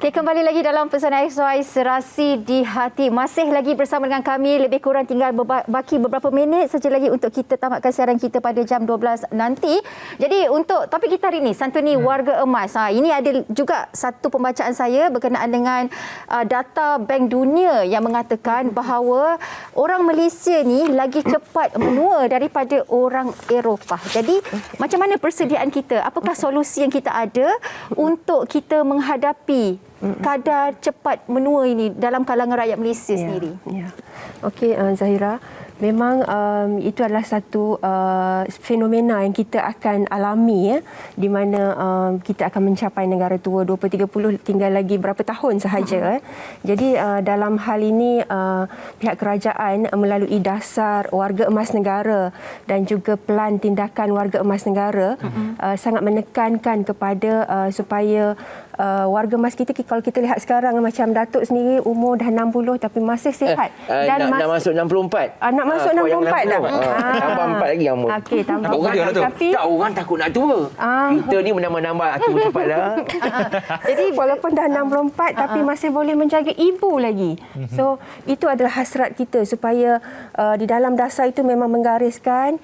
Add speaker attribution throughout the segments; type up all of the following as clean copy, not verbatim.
Speaker 1: Okey, kembali lagi dalam Pesona XY Serasi di Hati. Masih lagi bersama dengan kami, lebih kurang tinggal baki beberapa minit saja lagi untuk kita tamatkan siaran kita pada jam 12 nanti. Jadi untuk topik kita hari ini, Santuni Warga Emas. Ini ada juga satu pembacaan saya berkenaan dengan data Bank Dunia yang mengatakan bahawa orang Malaysia ni lagi cepat menua daripada orang Eropah. Jadi macam mana persediaan kita? Apakah solusi yang kita ada untuk kita menghadapi kadar cepat menua ini dalam kalangan rakyat Malaysia sendiri?
Speaker 2: Okey, Zahira, memang itu adalah satu fenomena yang kita akan alami, di mana kita akan mencapai negara tua 2030 tinggal lagi berapa tahun sahaja. Jadi dalam hal ini pihak kerajaan melalui dasar Warga Emas Negara dan juga Pelan Tindakan Warga Emas Negara sangat menekankan kepada supaya warga emas kita, kalau kita lihat sekarang macam Datuk sendiri umur dah 60 tapi masih sihat dan
Speaker 3: nak masuk 64.
Speaker 2: Nak masuk 64 dah.
Speaker 3: Tambah 4 lagi umur.
Speaker 2: Okey, tambah
Speaker 3: Takut orang tu.
Speaker 2: tapi
Speaker 3: tak, orang takut nak tua. Kita ni menambah-nambah tua cepatlah.
Speaker 2: jadi walaupun dah 64 tapi masih boleh menjaga ibu lagi. So itu adalah hasrat kita supaya di dalam dasar itu memang menggariskan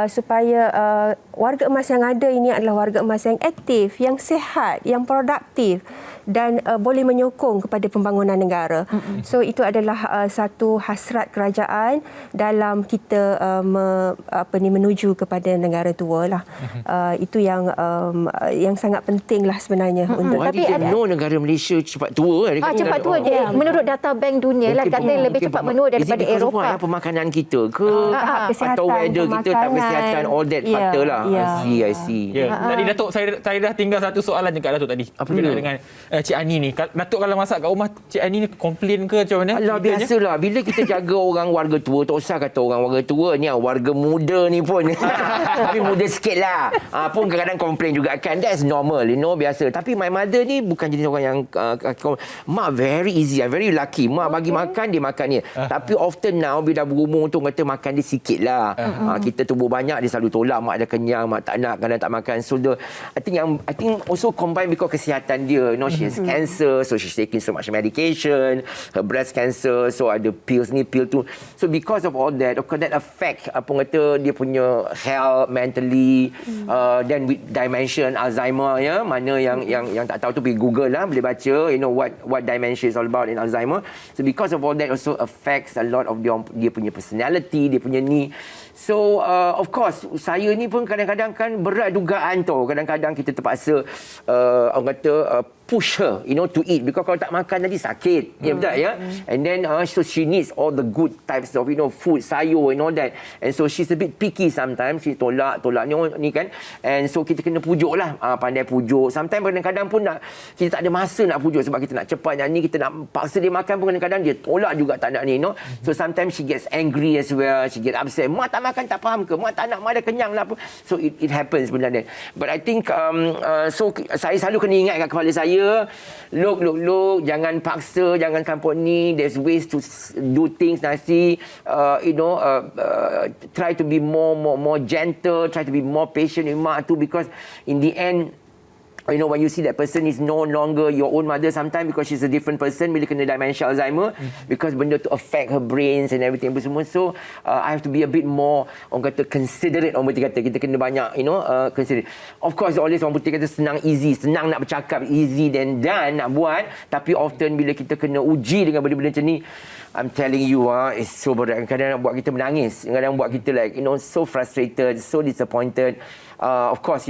Speaker 2: supaya warga emas yang ada ini adalah warga emas yang aktif, yang sihat, yang produktif dan boleh menyokong kepada pembangunan negara. So itu adalah satu hasrat kerajaan dalam kita menuju kepada negara tua lah. Itu yang sangat penting lah sebenarnya. Untuk
Speaker 3: Tapi ada negara Malaysia cepat tua.
Speaker 1: Cepat tua dia. Menurut data Bank Dunia lah kata lebih cepat menua daripada Eropah.
Speaker 3: Pemakanan kita ke
Speaker 2: kesihatan,
Speaker 3: atau weather kita, tak kesihatan, all that factor lah. I see.
Speaker 4: Tadi Datuk, saya dah tinggal satu soalan je kat Datuk tadi.
Speaker 3: Apa
Speaker 4: berkenaan
Speaker 3: dia?
Speaker 4: dengan Cik Ani ni. Datuk kalau masak kat rumah, Cik Ani ni komplain ke macam mana?
Speaker 3: Alah, biasalah. Bila kita jaga orang warga tua, tak usah kata orang warga tua ni, warga muda ni pun. Tapi muda sikit lah. Pun kadang-kadang komplain juga kan. That's normal, biasa. Tapi my mother ni bukan jenis orang yang... Mak very easy, I'm very lucky. Mak bagi makan, dia makan ni. Tapi often now, bila dah berumur tu, kata makan dia sikit lah. Kita tubuh banyak, dia selalu tolak. Mak dah kenyang, mak tak nak, kadang tak makan. So, I think also combine because kesihatan dia. She has cancer, so she's taking so much medication. Her breast cancer, so ada pills ni, pill tu. So because of all that, that affect apa kata dia punya health mentally, then with dementia, Alzheimer ya, mana yang tak tahu tu pergi Google lah, boleh baca what dementia is all about in Alzheimer. So because of all that also affects a lot of dia punya personality, dia punya ni. So of course saya ni pun kadang-kadang kan berat dugaan tau. Kadang-kadang kita terpaksa orang kata push her to eat because kalau tak makan nanti sakit. Ya betul ya. And then so she needs all the good types of food, sayur and all that. And so she's a bit picky sometimes. She tolak ni kan. And so kita kena pujuk lah, pandai pujuk. Sometimes kadang-kadang pun kita tak ada masa nak pujuk sebab kita nak cepat nak ni, kita nak paksa dia makan pun kadang-kadang dia tolak juga tak nak ni. So sometimes she gets angry as well. She get upset. Mak tak makan tak faham ke? Mak tak nak, mak dah kenyang lah. So it happens sebenarnya. But I think so saya selalu kena ingat kat kepala saya, look, jangan paksa, jangan kampung ni. There's ways to do things, Nasi. Try to be more gentle, try to be more patient with mak tu, because in the end, when you see that person is no longer your own mother sometimes because she's a different person bila kena dementia Alzheimer, because benda tu affect her brains and everything semua. So I have to be a bit more, orang kata, considerate. Orang putih kata kita kena banyak considerate. Of course always orang putih kata senang nak bercakap, easy then done nak buat. Tapi often bila kita kena uji dengan benda-benda macam ni, I'm telling you, it's so berat. Kadang-kadang buat kita menangis, kadang-kadang buat kita so frustrated, so disappointed. Of course,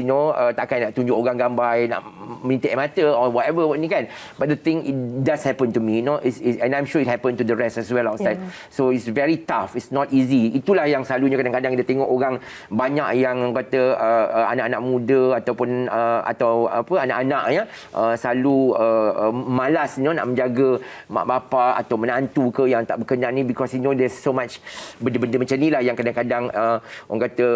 Speaker 3: takkan nak tunjuk orang gambar, nak minta air mata or whatever ni kan. But the thing, it does happen to me, and I'm sure it happened to the rest as well outside. So it's very tough. It's not easy. Itulah yang selalunya kadang-kadang kita tengok orang banyak yang kata anak-anak muda ataupun atau anak-anak ya, selalu malas nak menjaga mak bapa atau menantu ke yang tak berkenan ni, because there's so much benda-benda macam ni lah yang kadang-kadang orang kata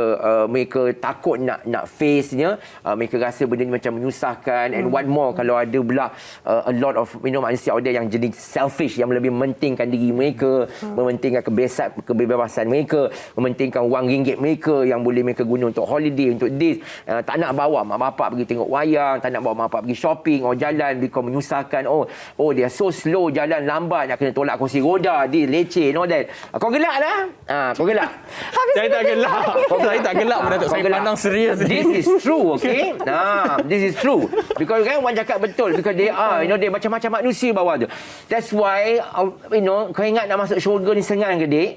Speaker 3: mereka takut nak face-nya. Mereka rasa benda ni macam menyusahkan menyusahkan. And what more kalau ada pula a lot of manusia ada yang jadi selfish, yang lebih mementingkan diri mereka, mementingkan kebebasan mereka, mementingkan wang ringgit mereka yang boleh mereka guna untuk holiday, untuk this. Tak nak bawa mak bapak pergi tengok wayang, tak nak bawa mak bapak pergi shopping, jalan, because menyusahkan. Dia so slow, jalan lambat, nak kena tolak kursi roda, dia leceh, that. Kau gelak lah. Kau gelak.
Speaker 4: Saya tak gelak. Saya tak gelak pun Datuk. Saya pandang serius.
Speaker 3: This is true, okay? This is true. Because kan orang cakap betul, because they are, they macam-macam manusia bawah tu. That's why, kau ingat nak masuk syurga ni senang ke, Dik?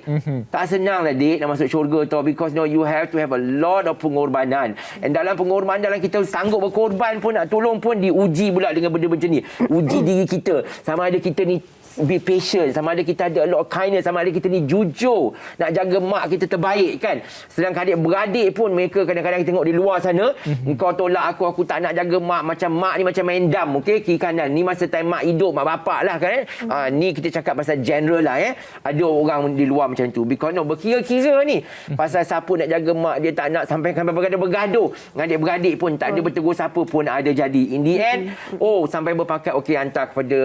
Speaker 3: Tak senang lah, Dik, nak masuk syurga tu, because you have to have a lot of pengorbanan. And dalam pengorbanan, dalam kita sanggup berkorban pun, nak tolong pun, diuji pula dengan benda macam ni. Uji diri kita. Sama ada kita ni be patient, sama ada kita ada a lot of kindness, sama ada kita ni jujur nak jaga mak kita terbaik kan. Sedangkan adik-beradik pun mereka kadang-kadang tengok di luar sana, kau tolak aku tak nak jaga mak, macam mak ni macam main dam, okey, kiri kanan. Ni masa time mak hidup, mak bapak lah kan. Ni kita cakap pasal general lah Ada orang di luar macam tu, because berkira-kira ni pasal siapa nak jaga mak dia, tak nak sampai bergaduh dengan adik-beradik pun, tak ada bertegur siapa pun ada jadi. In the end, sampai berpakat okey, hantar kepada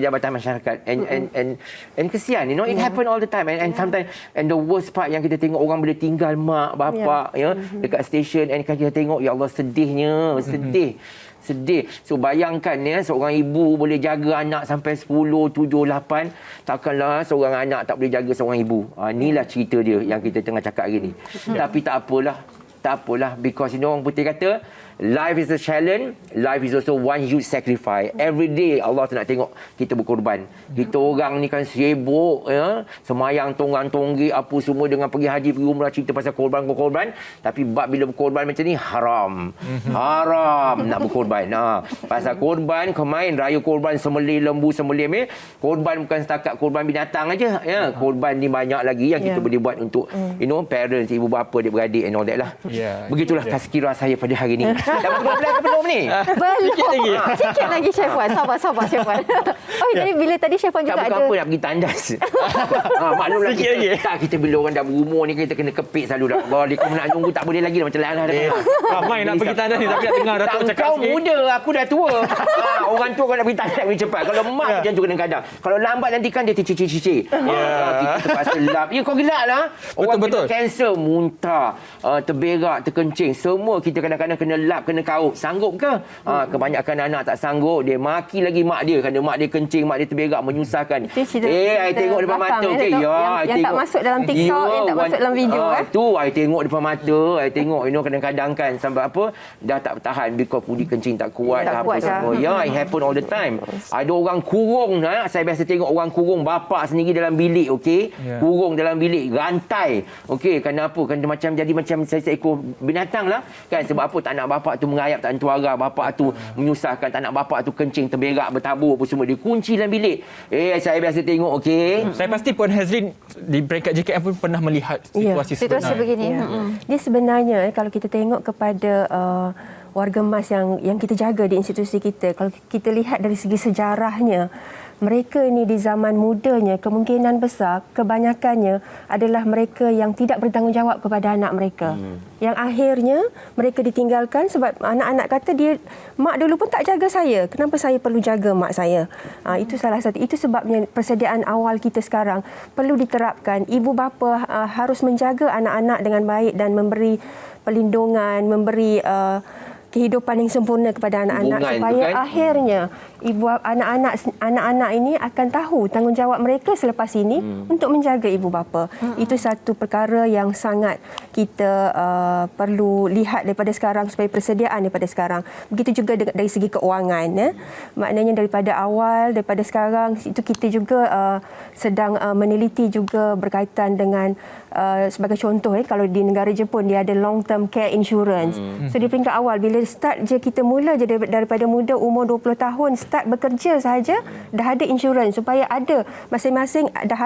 Speaker 3: jabatan masyarakat, and kesian, it happen all the time, and sometimes, and the worst part yang kita tengok orang boleh tinggal mak bapak dekat stesen, and kita tengok, ya Allah, sedihnya, sedih. So bayangkan seorang ibu boleh jaga anak sampai 10, 7, 8. Takkanlah seorang anak tak boleh jaga seorang ibu. Inilah cerita dia yang kita tengah cakap hari ni. Tapi tak apalah, because orang putih kata life is a challenge, life is also one huge sacrifice. Every day Allah tu nak tengok kita berkorban. Kita orang ni kan sibuk semayang tonggang-tonggik apa semua dengan pergi haji, pergi umrah, cerita pasal korban. Tapi bab bila berkorban macam ni haram nak berkorban. Pasal korban, kau main raya korban, sembelih lembu, sembelih korban bukan setakat korban binatang aja. Korban ni banyak lagi yang kita boleh buat untuk parents, ibu bapa, adik-beradik and all that lah. Begitulah tazkirah saya pada hari ni. Dah pukul 12 ke belum ni?
Speaker 1: Belum. Sikit lagi Chef Wan. Sabar Chef Wan. Jadi bila tadi Chef Wan juga
Speaker 3: tak
Speaker 1: ada.
Speaker 3: apa nak pergi tandas. Maklumlah kita bila orang dah berumur ni, kita kena kepit selalu dah. Boleh kau nak tunggu tak boleh lagi dah, macam lah dah.
Speaker 4: Ramai nak pergi tandas ni, tapi nak dengar Datuk cakap
Speaker 3: kau
Speaker 4: sikit.
Speaker 3: muda, aku dah tua. Orang tua kau nak pergi tandas lebih cepat. Kalau mak macam tu kadang-kadang. Kalau lambat nanti kan dia cicik-cicik. Kita terpaksa lap. Kau gelak lah. Orang kena kanser, muntah, terberak, terkencing. Semua kita kadang-kadang kena lap, kena kaup. Sanggup ke? Kebanyakan anak tak sanggup. Dia maki lagi mak dia kerana mak dia kencing, mak dia terberak, menyusahkan. I tengok depan mata.
Speaker 2: Yang tak masuk dalam TikTok, yang tak masuk dalam video
Speaker 3: tu I tengok depan mata. I tengok kadang-kadang kan sampai dah tak bertahan because pudi kencing tak kuat apa semua. It happen all the time. Ada orang kurung, saya biasa tengok orang kurung bapak sendiri dalam bilik, kurung dalam bilik, rantai, kenapa? Kerana macam jadi macam seekor binatang lah kan. Sebab apa? Tak nak bapak tu mengayap, tak nak tuara, bapak tu menyusahkan, tak nak bapak tu kencing, terberak, bertabur apa semua, dia kunci dalam bilik. Saya biasa tengok,
Speaker 4: Saya pasti Puan Hazrin di peringkat JKM pun pernah melihat situasi
Speaker 1: begini.
Speaker 2: Dia sebenarnya kalau kita tengok kepada warga emas yang kita jaga di institusi kita, kalau kita lihat dari segi sejarahnya, mereka ini di zaman mudanya kemungkinan besar kebanyakannya adalah mereka yang tidak bertanggungjawab kepada anak mereka. Yang akhirnya mereka ditinggalkan sebab anak-anak kata mak dulu pun tak jaga saya. Kenapa saya perlu jaga mak saya? Itu salah satu. Itu sebabnya persediaan awal kita sekarang perlu diterapkan. Ibu bapa harus menjaga anak-anak dengan baik dan memberi perlindungan, memberi kehidupan yang sempurna kepada anak-anak supaya akhirnya anak-anak ini akan tahu tanggungjawab mereka selepas ini untuk menjaga ibu bapa. Itu satu perkara yang sangat kita perlu lihat daripada sekarang, supaya persediaan daripada sekarang. Begitu juga dari segi keuangan. Maknanya daripada awal, daripada sekarang, itu kita juga sedang meneliti juga berkaitan dengan sebagai contoh, kalau di negara Jepun dia ada long term care insurance. So di peringkat awal, bila start je kita mula je daripada muda, umur 20 tahun start bekerja sahaja, dah ada insurans supaya ada masing-masing dah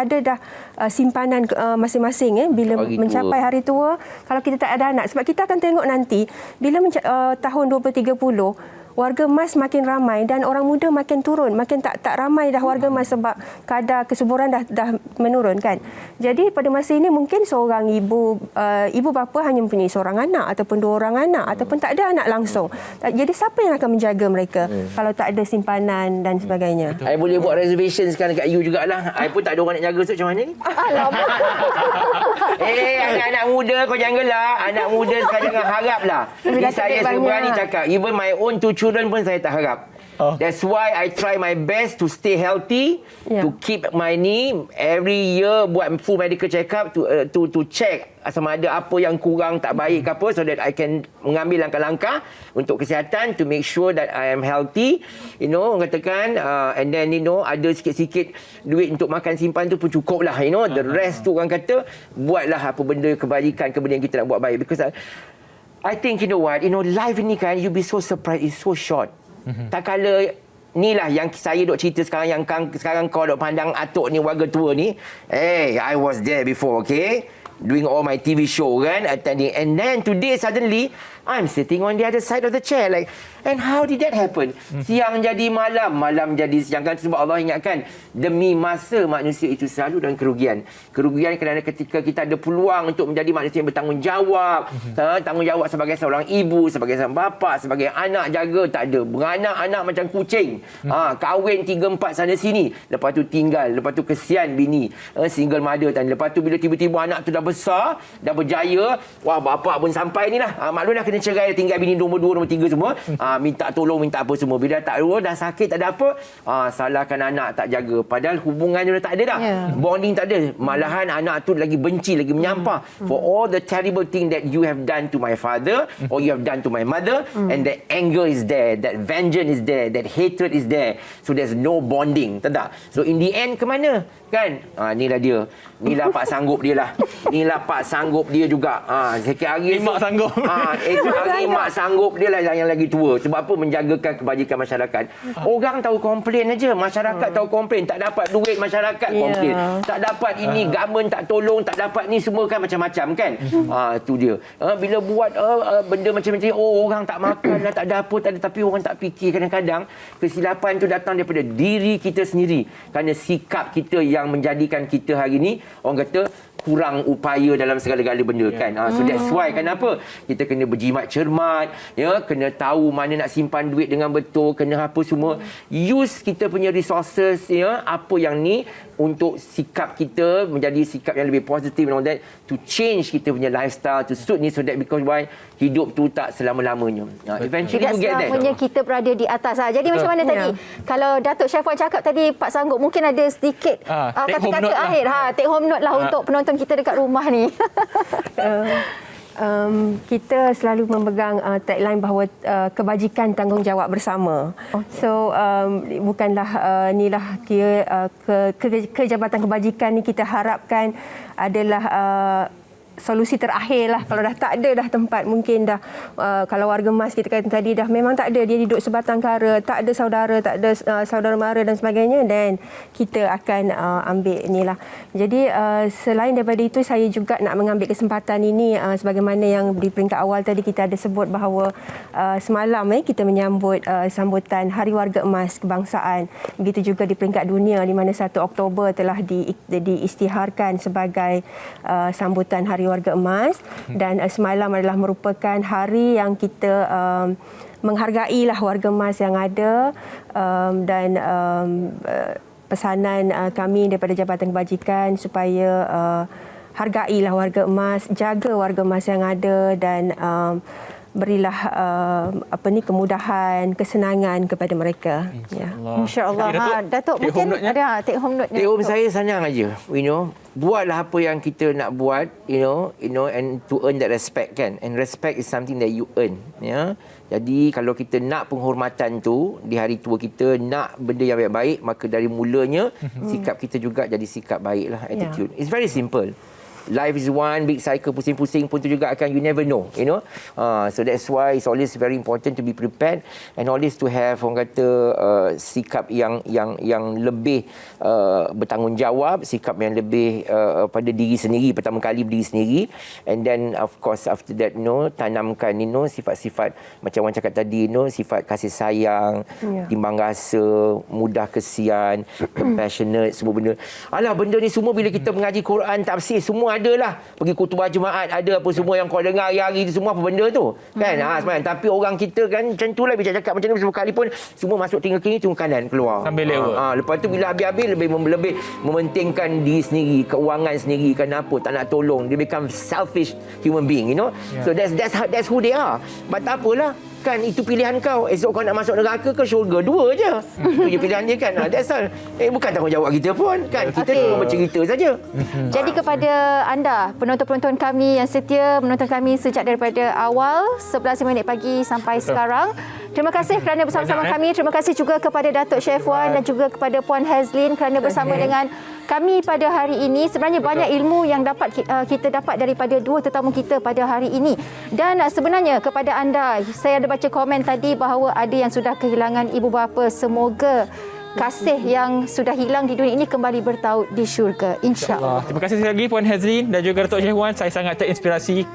Speaker 2: simpanan masing-masing bila mencapai hari tua. Kalau kita tak ada anak, sebab kita akan tengok nanti bila tahun 2030 warga emas makin ramai dan orang muda makin turun, makin tak ramai dah warga emas sebab kadar kesuburan dah menurun kan. Jadi pada masa ini mungkin seorang ibu bapa hanya mempunyai seorang anak ataupun 2 orang anak ataupun tak ada anak langsung. Jadi siapa yang akan menjaga mereka kalau tak ada simpanan dan sebagainya?
Speaker 3: I boleh buat reservation sekarang dekat you jugalah. I pun tak ada orang nak jaga, so macam mana ni?
Speaker 1: Alamak.
Speaker 3: Anak-anak muda kau jangan gelak. Anak muda sekarang jangan haraplah.
Speaker 2: Dah
Speaker 3: Saya
Speaker 2: banyak.
Speaker 3: berani cakap. Even my own 2 children pun saya tak harap. That's why I try my best to stay healthy, to keep my knee every year, buat full medical check up to check sama ada apa yang kurang tak baik ke apa, so that I can mengambil langkah-langkah untuk kesihatan to make sure that I am healthy, orang katakan, and then ada sikit-sikit duit untuk makan simpan tu pun cukup lah, the rest tu orang kata buatlah apa benda kebajikan yang kita nak buat baik, because I think life ni kan, you be so surprised, it's so short. Tak kala ni lah yang saya duk cerita sekarang, yang sekarang kau duk pandang atuk ni, warga tua ni. I was there before, okay? Doing all my TV show kan, attending. And then today suddenly, I'm sitting on the other side of the chair. Like, and how did that happen? Siang jadi malam, malam jadi siang. Kan sebab Allah ingatkan, demi masa manusia itu selalu dalam kerugian. Kerugian kerana ketika kita ada peluang untuk menjadi manusia yang bertanggungjawab. Tanggungjawab sebagai seorang ibu, sebagai seorang bapa, sebagai anak jaga, tak ada. Beranak-anak macam kucing. Kahwin 3-4 sana sini. Lepas tu tinggal. Lepas tu kesian bini. Single mother. Lepas tu bila tiba-tiba anak tu dah besar, dah berjaya. Wah, bapak pun sampai ni lah. Maklumlah kena cerai, tinggal bini nombor 2, nombor 3 semua. Minta tolong, minta apa semua. Bila tak ada, dah sakit, tak ada apa, salahkan anak tak jaga. Padahal hubungannya dah tak ada dah. Bonding tak ada. Malahan anak tu lagi benci, lagi menyampah. For all the terrible thing that you have done to my father, or you have done to my mother, and that anger is there, that vengeance is there, that hatred is there. So there's no bonding. Tak? So in the end, ke mana? Kan? Inilah dia. Inilah pak sanggup dia lah. Inilah pak sanggup dia juga. Sikit hari
Speaker 4: Mak sanggup.
Speaker 3: Esok hari mak sanggup dia lah yang lagi tua. Sebab apa? Menjagakan kebajikan masyarakat. Orang tahu komplain aja. Masyarakat tahu komplain. Tak dapat duit, masyarakat komplain. Tak dapat ini, government tak tolong. Tak dapat ni, semua kan macam-macam kan. Tu dia. Bila buat benda macam-macam, orang tak makan lah, tak ada apa, tak ada. Tapi orang tak fikir kadang-kadang kesilapan tu datang daripada diri kita sendiri. Kerana sikap kita yang menjadikan kita hari ni, orang kata kurang upaya dalam segala-gala benda kan. So that's why kenapa kita kena berjimat cermat, kena tahu mana nak simpan duit dengan betul, kena apa semua, use kita punya resources, apa yang ni untuk sikap kita menjadi sikap yang lebih positif and all that, to change kita punya lifestyle to suit ni, so that because why hidup tu tak selama-lamanya. Eventually
Speaker 1: tidak
Speaker 3: we get there.
Speaker 1: selamanya kita berada di atas. Jadi macam mana tadi? Kalau Datuk Syaiful cakap tadi, Pak Sanggup mungkin ada sedikit kata-kata akhir. Take home note lah untuk penonton kita dekat rumah ni.
Speaker 2: Kita selalu memegang tagline bahawa kebajikan tanggungjawab bersama. So bukanlah inilah kira kejabatan kebajikan ni kita harapkan adalah solusi terakhir lah. Kalau dah tak ada dah tempat, mungkin dah kalau warga emas kita kata tadi dah memang tak ada, dia hidup sebatang kara, tak ada saudara, tak ada saudara mara dan sebagainya, dan kita akan ambil inilah. Jadi selain daripada itu, saya juga nak mengambil kesempatan ini sebagaimana yang di peringkat awal tadi kita ada sebut bahawa semalam kita menyambut sambutan Hari Warga Emas Kebangsaan. Begitu juga di peringkat dunia, di mana 1 Oktober telah diisytiharkan sebagai sambutan Hari Warga Emas, dan semalam adalah merupakan hari yang kita menghargailah warga emas yang ada, dan pesanan kami daripada Jabatan Kebajikan supaya hargailah warga emas, jaga warga emas yang ada, dan berilah kemudahan, kesenangan kepada mereka.
Speaker 1: Insya-Allah. Datuk mungkin ada take home note.
Speaker 3: Take home saya senang aja. Buatlah apa yang kita nak buat, and to earn that respect kan. And respect is something that you earn, Jadi kalau kita nak penghormatan tu di hari tua kita, nak benda yang baik-baik, maka dari mulanya sikap kita juga jadi sikap baiklah, attitude. It's very simple. life is one big cycle, pusing-pusing pun tu juga akan, you never know, you know. So that's why it's always very important to be prepared and always to have orang kata sikap yang lebih bertanggungjawab, sikap yang lebih pada diri sendiri, pertama kali diri sendiri, and then of course after that, you know, tanamkan, you know, sifat-sifat macam orang cakap tadi, you know, sifat kasih sayang, timbang rasa, mudah kesian, compassionate, semua benda. Alah, benda ni semua bila kita mengaji Quran, tafsir, semua ada lah. Pergi khutbah Jumaat, ada apa semua yang kau dengar hari-hari tu, semua apa benda tu. Kan? Sebenarnya. Tapi orang kita kan macam tu lah, bila cakap macam ni, sekali pun semua masuk telinga kiri, telinga kanan keluar.
Speaker 4: Sambil lewat.
Speaker 3: Lepas tu bila habis-habis lebih mementingkan diri sendiri, keuangan sendiri, kenapa tak nak tolong. Dia become selfish human being, you know. So that's who they are. But tak apalah. Kan itu pilihan kau. Esok kau nak masuk neraka ke syurga, dua je. Itu je pilihan dia kan. That's all. Bukan tanggungjawab kita pun kan. Kita cuma bercerita saja.
Speaker 1: Jadi kepada anda penonton-penonton kami yang setia menonton kami sejak daripada awal 11 minit pagi sampai sekarang, terima kasih kerana bersama-sama kami. Terima kasih juga kepada Datuk Chef Wan dan juga kepada Puan Hazlin kerana bersama dengan kami pada hari ini. Sebenarnya banyak ilmu yang dapat kita dapat daripada dua tetamu kita pada hari ini. Dan sebenarnya kepada anda, saya ada baca komen tadi bahawa ada yang sudah kehilangan ibu bapa. Semoga kasih yang sudah hilang di dunia ini kembali bertaut di syurga, insya-Allah.
Speaker 4: Terima kasih sekali lagi Puan Hazlin dan juga Datuk Chef Wan. Saya sangat terinspirasi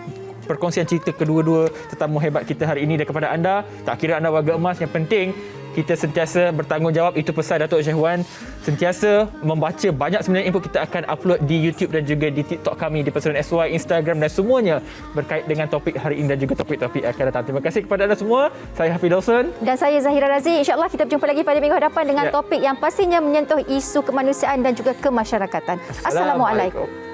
Speaker 4: perkongsian cerita kedua-dua tetamu hebat kita hari ini. Dan kepada anda, tak kira anda warga emas, yang penting kita sentiasa bertanggungjawab. Itu pesan Datuk Chef Wan. Sentiasa membaca banyak sebenarnya input kita akan upload di YouTube dan juga di TikTok kami, di Persatuan SY, Instagram dan semuanya berkait dengan topik hari ini dan juga topik-topik akan datang. Terima kasih kepada anda semua. Saya Hafiz Dawson.
Speaker 1: Dan saya Zahira Razi. InsyaAllah kita berjumpa lagi pada minggu hadapan dengan topik yang pastinya menyentuh isu kemanusiaan dan juga kemasyarakatan. Assalamualaikum.